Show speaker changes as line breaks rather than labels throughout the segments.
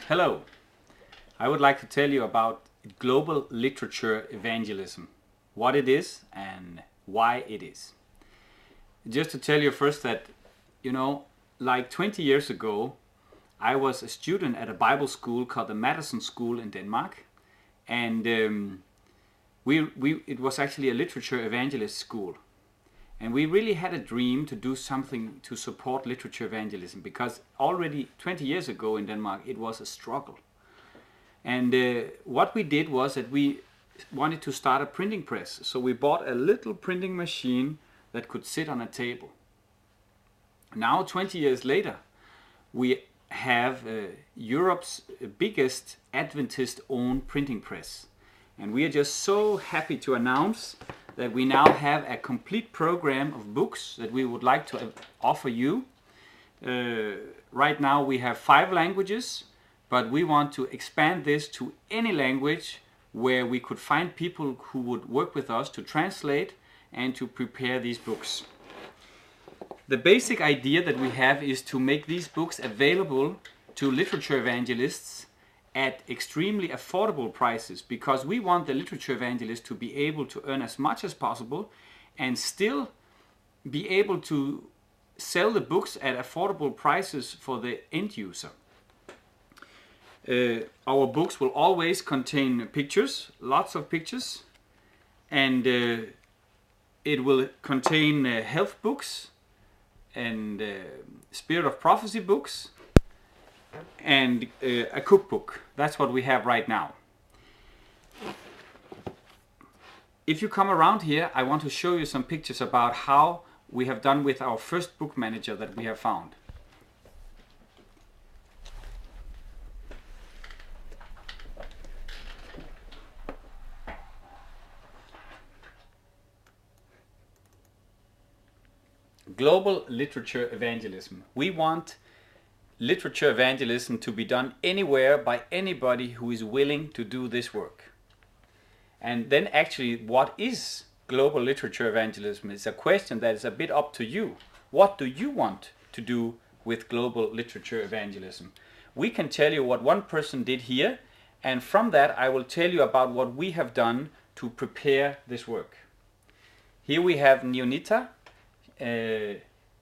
Hello, I would like to tell you about global literature evangelism, what it is and why it is. Just to tell you first that, like 20 years ago, I was a student at a Bible school called the Madison School in Denmark, and it was actually a literature evangelist school. And we really had a dream to do something to support literature evangelism, because already 20 years ago in Denmark it was a struggle. And what we did was that we wanted to start a printing press. So we bought a little printing machine that could sit on a table. Now 20 years later we have Europe's biggest Adventist-owned printing press. And we are just so happy to announce that we now have a complete program of books that we would like to offer you. Right now we have 5 languages, but we want to expand this to any language where we could find people who would work with us to translate and to prepare these books. The basic idea that we have is to make these books available to literature evangelists at extremely affordable prices, because we want the literature evangelist to be able to earn as much as possible and still be able to sell the books at affordable prices for the end user. Our books will always contain pictures, lots of pictures, and it will contain health books and spirit of prophecy books and a cookbook. That's what we have right now. If you come around here, I want to show you some pictures about how we have done with our first book manager that we have found. Global literature evangelism. We want literature evangelism to be done anywhere by anybody who is willing to do this work. And then actually, what is global literature evangelism is a question that is a bit up to you. What do you want to do with global literature evangelism? We can tell you what one person did here, and from that I will tell you about what we have done to prepare this work. Here we have Neonita.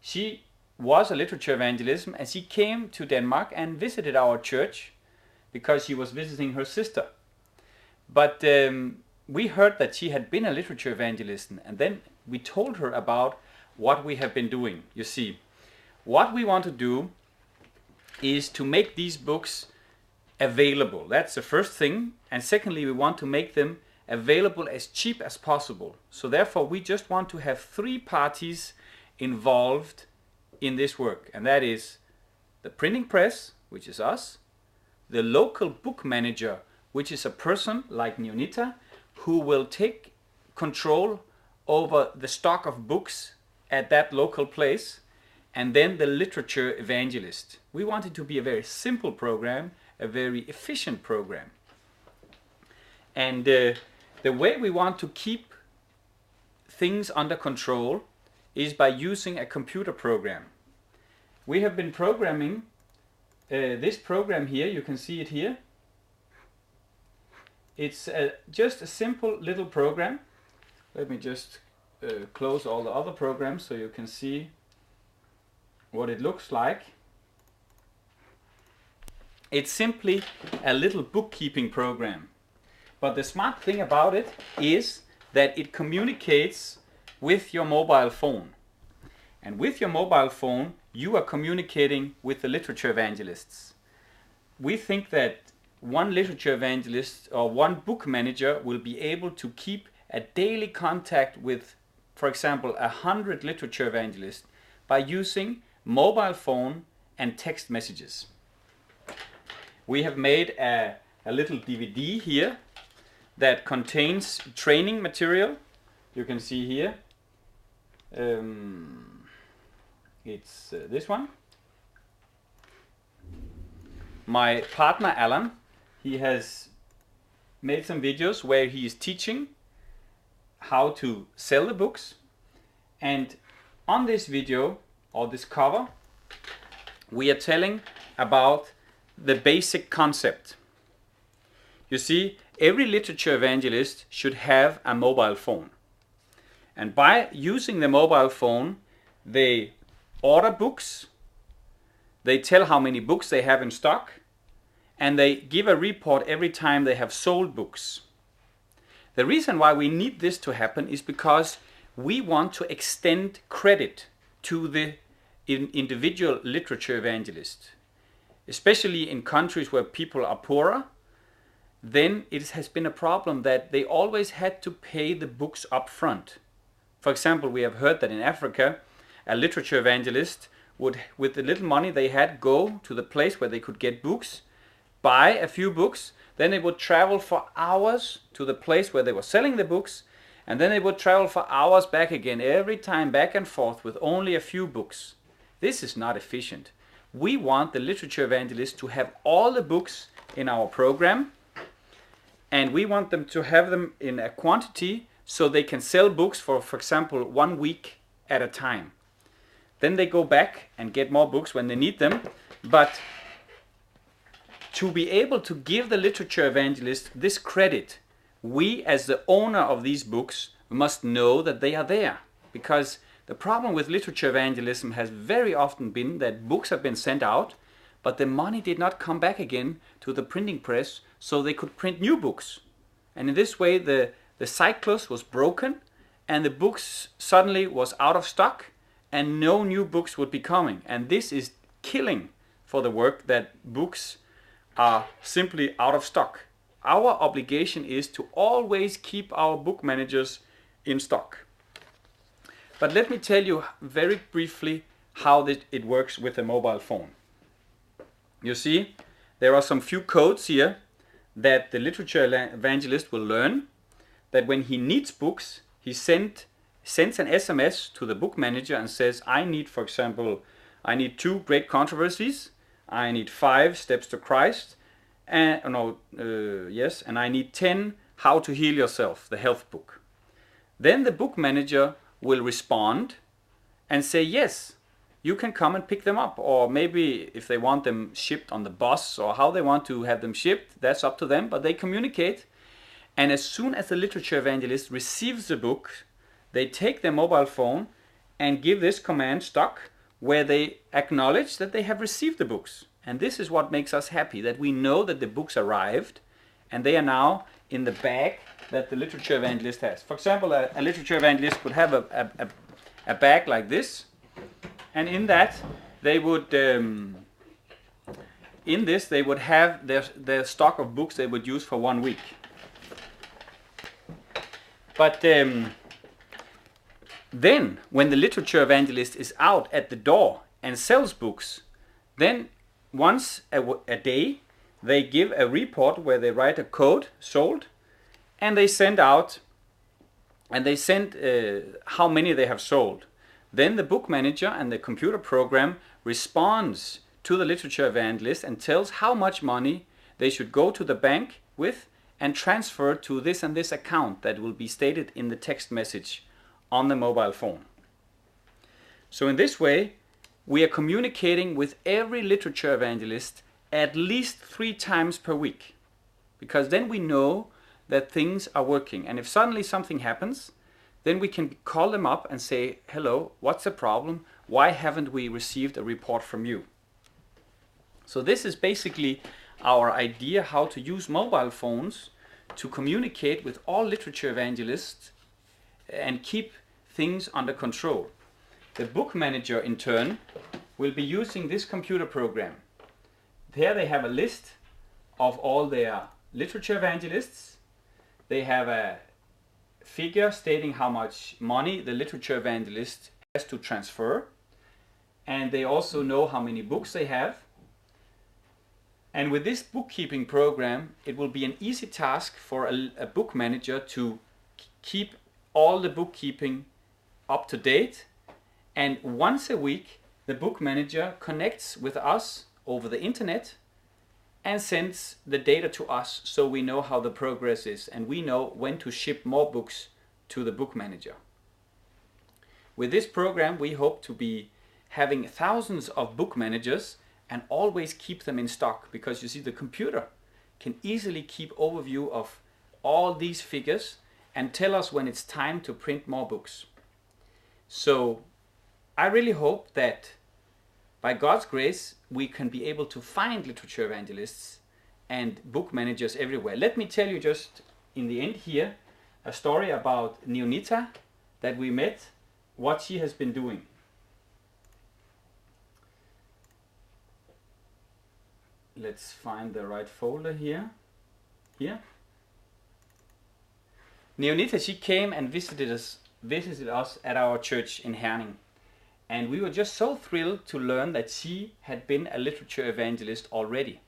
She was a literature evangelist, and she came to Denmark and visited our church because she was visiting her sister. But we heard that she had been a literature evangelist, and then we told her about what we have been doing. You see, what we want to do is to make these books available. That's the first thing. And secondly, we want to make them available as cheap as possible. So therefore, we just want to have 3 parties involved in this work, and that is the printing press, which is us, the local book manager, which is a person like Neonita, who will take control over the stock of books at that local place, and then the literature evangelist. We want it to be a very simple program, a very efficient program. And the way we want to keep things under control is by using a computer program. We have been programming this program here. You can see it here. It's just a simple little program. Let me just close all the other programs so you can see what it looks like. It's simply a little bookkeeping program. But the smart thing about it is that it communicates with your mobile phone. And with your mobile phone, you are communicating with the literature evangelists. We think that one literature evangelist or one book manager will be able to keep a daily contact with, for example, 100 literature evangelists by using mobile phone and text messages. We have made a little DVD here that contains training material. You can see here. It's this one. My partner Alan, he has made some videos where he is teaching how to sell the books, and on this video or this cover we are telling about the basic concept. You see, every literature evangelist should have a mobile phone. And by using the mobile phone, they order books, they tell how many books they have in stock, and they give a report every time they have sold books. The reason why we need this to happen is because we want to extend credit to the individual literature evangelist. Especially in countries where people are poorer, then it has been a problem that they always had to pay the books up front. For example, we have heard that in Africa, a literature evangelist would, with the little money they had, go to the place where they could get books, buy a few books, then they would travel for hours to the place where they were selling the books, and then they would travel for hours back again, every time back and forth with only a few books. This is not efficient. We want the literature evangelist to have all the books in our program, and we want them to have them in a quantity so they can sell books for example, 1 week at a time. Then they go back and get more books when they need them. But to be able to give the literature evangelist this credit, we as the owner of these books must know that they are there. Because the problem with literature evangelism has very often been that books have been sent out, but the money did not come back again to the printing press so they could print new books. And in this way the cyclus was broken and the books suddenly was out of stock and no new books would be coming. And this is killing for the work that books are simply out of stock. Our obligation is to always keep our book managers in stock. But let me tell you very briefly how it works with a mobile phone. You see, there are some few codes here that the literature evangelist will learn, that when he needs books, he sends an SMS to the book manager and says, I need, for example, I need 2 great controversies, I need 5 steps to Christ, and I need 10 how to heal yourself, the health book. Then the book manager will respond and say, yes, you can come and pick them up. Or maybe if they want them shipped on the bus or how they want to have them shipped, that's up to them, but they communicate. And as soon as the literature evangelist receives the book, they take their mobile phone and give this command stock where they acknowledge that they have received the books. And this is what makes us happy, that we know that the books arrived and they are now in the bag that the literature evangelist has. For example, a literature evangelist would have a bag like this, and in that they would have their stock of books they would use for 1 week. But then when the literature evangelist is out at the door and sells books, then once a day they give a report where they write a code, sold, and they send out how many they have sold. Then the book manager and the computer program responds to the literature evangelist and tells how much money they should go to the bank with and transfer to this and this account that will be stated in the text message on the mobile phone. So in this way, we are communicating with every literature evangelist at least 3 times per week, because then we know that things are working. And if suddenly something happens, then we can call them up and say, hello, what's the problem? Why haven't we received a report from you? So this is basically our idea how to use mobile phones to communicate with all literature evangelists and keep things under control. The book manager, in turn, will be using this computer program. There they have a list of all their literature evangelists. They have a figure stating how much money the literature evangelist has to transfer. And they also know how many books they have. And with this bookkeeping program, it will be an easy task for a book manager to keep all the bookkeeping up to date. And once a week, the book manager connects with us over the internet and sends the data to us so we know how the progress is and we know when to ship more books to the book manager. With this program, we hope to be having thousands of book managers and always keep them in stock, because you see the computer can easily keep overview of all these figures and tell us when it's time to print more books. So I really hope that by God's grace we can be able to find literature evangelists and book managers everywhere. Let me tell you just in the end here a story about Neonita that we met, what she has been doing. Let's find the right folder here. Neonita, she came and visited us at our church in Herning. And we were just so thrilled to learn that she had been a literature evangelist already.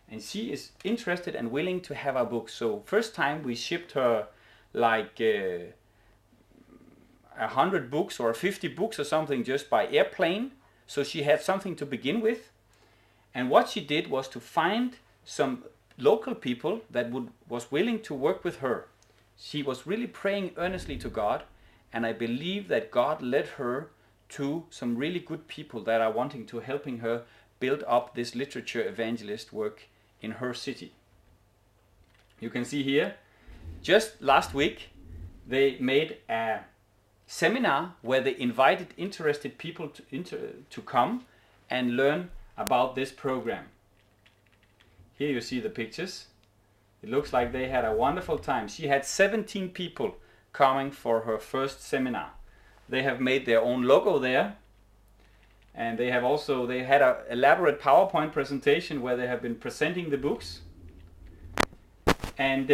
And she is interested and willing to have our books. So first time we shipped her like 100 books or 50 books or something just by airplane. So she had something to begin with. And what she did was to find some local people that was willing to work with her. She was really praying earnestly to God, and I believe that God led her to some really good people that are wanting to helping her build up this literature evangelist work in her city. You can see here, just last week they made a seminar where they invited interested people to come and learn about this program. Here you see the pictures. It looks like they had a wonderful time. She had 17 people coming for her first seminar. They have made their own logo there, and they had an elaborate PowerPoint presentation where they have been presenting the books. And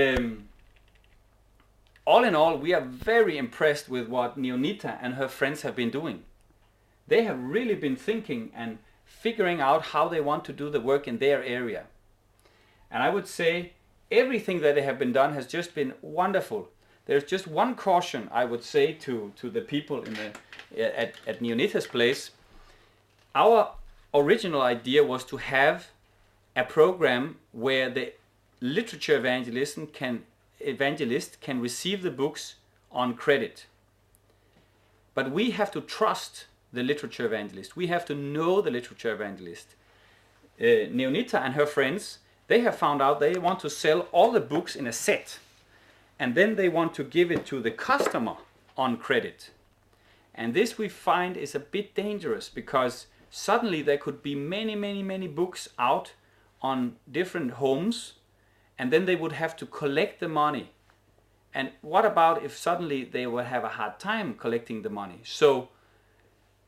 all in all, we are very impressed with what Neonita and her friends have been doing. They have really been thinking and figuring out how they want to do the work in their area. And I would say everything that they have been done has just been wonderful. There's just one caution I would say to the people at Neonita's place. Our original idea was to have a program where the literature evangelist can receive the books on credit. But we have to trust the literature evangelist. We have to know the literature evangelist. Neonita and her friends, they have found out they want to sell all the books in a set, and then they want to give it to the customer on credit. And this we find is a bit dangerous, because suddenly there could be many books out on different homes, and then they would have to collect the money. And what about if suddenly they will have a hard time collecting the money? So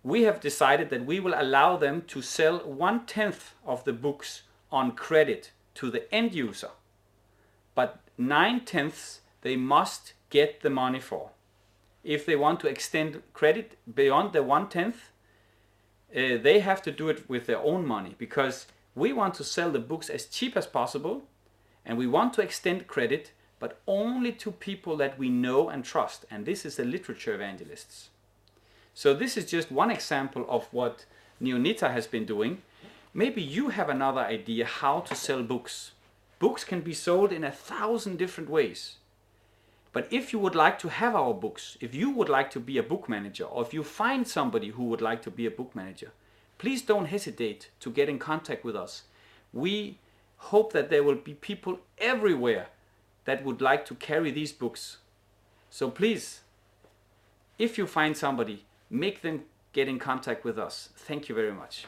we have decided that we will allow them to sell 1/10 of the books on credit to the end user, but 9/10 they must get the money for. If they want to extend credit beyond the 1/10, they have to do it with their own money, because we want to sell the books as cheap as possible, and we want to extend credit, but only to people that we know and trust, and this is the literature evangelists. So this is just one example of what Neonita has been doing. Maybe you have another idea how to sell books. Books can be sold in 1,000 different ways. But if you would like to have our books, if you would like to be a book manager, or if you find somebody who would like to be a book manager, please don't hesitate to get in contact with us. We hope that there will be people everywhere that would like to carry these books. So please, if you find somebody, make them get in contact with us. Thank you very much.